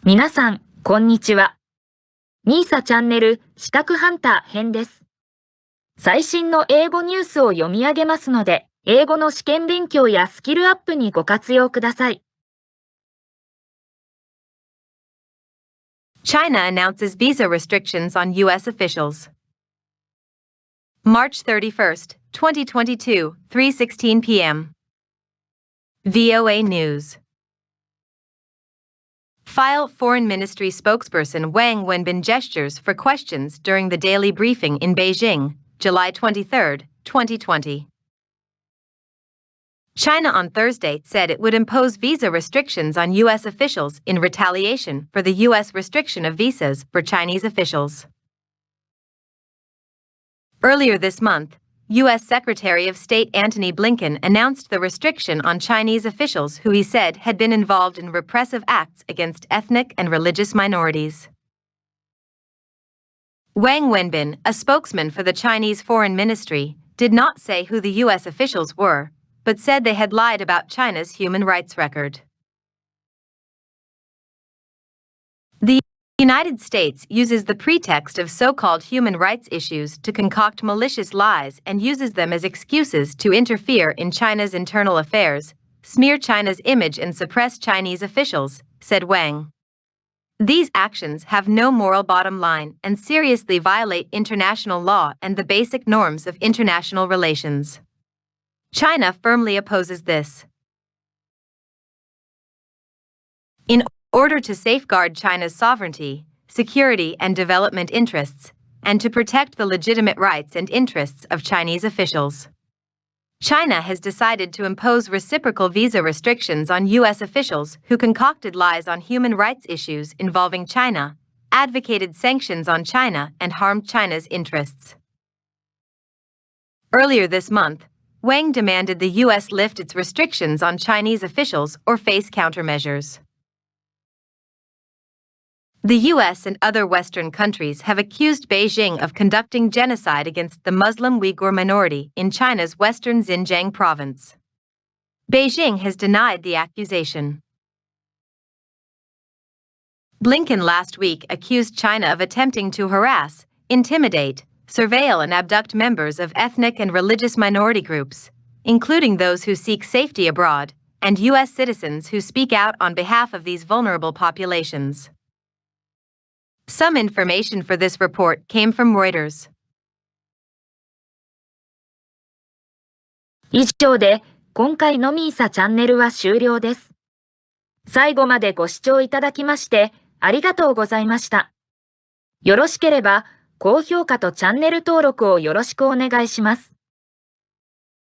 皆さん、こんにちは。みーさチャンネル資格ハンター編です。最新の英語ニュースを読み上げますので、英語の試験勉強やスキルアップにご活用ください。China announces visa restrictions on U.S. officials. March 31st, 2022, 3:16 p.m. VOA News. File Foreign Ministry spokesperson Wang Wenbin gestures for questions during the daily briefing in Beijing, July 23, 2020. China on Thursday said it would impose visa restrictions on U.S. officials in retaliation for the U.S. restriction of visas for Chinese officials. Earlier this month, U.S. Secretary of State Antony Blinken announced the restriction on Chinese officials who he said had been involved in repressive acts against ethnic and religious minorities. Wang Wenbin, a spokesman for the Chinese Foreign Ministry, did not say who the U.S. officials were, but said they had lied about China's human rights record. The United States uses the pretext of so-called human rights issues to concoct malicious lies and uses them as excuses to interfere in China's internal affairs, smear China's image and suppress Chinese officials, said Wang. These actions have no moral bottom line and seriously violate international law and the basic norms of international relations. China firmly opposes this. In order to safeguard China's sovereignty, security, and development interests, and to protect the legitimate rights and interests of Chinese officials, China has decided to impose reciprocal visa restrictions on U.S. officials who concocted lies on human rights issues involving China, advocated sanctions on China, and harmed China's interests. Earlier this month, Wang demanded the U.S. lift its restrictions on Chinese officials or face countermeasures. The U.S. and other Western countries have accused Beijing of conducting genocide against the Muslim Uyghur minority in China's western Xinjiang province. Beijing has denied the accusation. Blinken last week accused China of attempting to harass, intimidate, surveil, and abduct members of ethnic and religious minority groups, including those who seek safety abroad, and U.S. citizens who speak out on behalf of these vulnerable populations. Some information for this report came from Reuters. 以上で、今回のみーさチャンネルは終了です。最後までご視聴いただきまして、ありがとうございました。よろしければ、高評価とチャンネル登録をよろしくお願いします。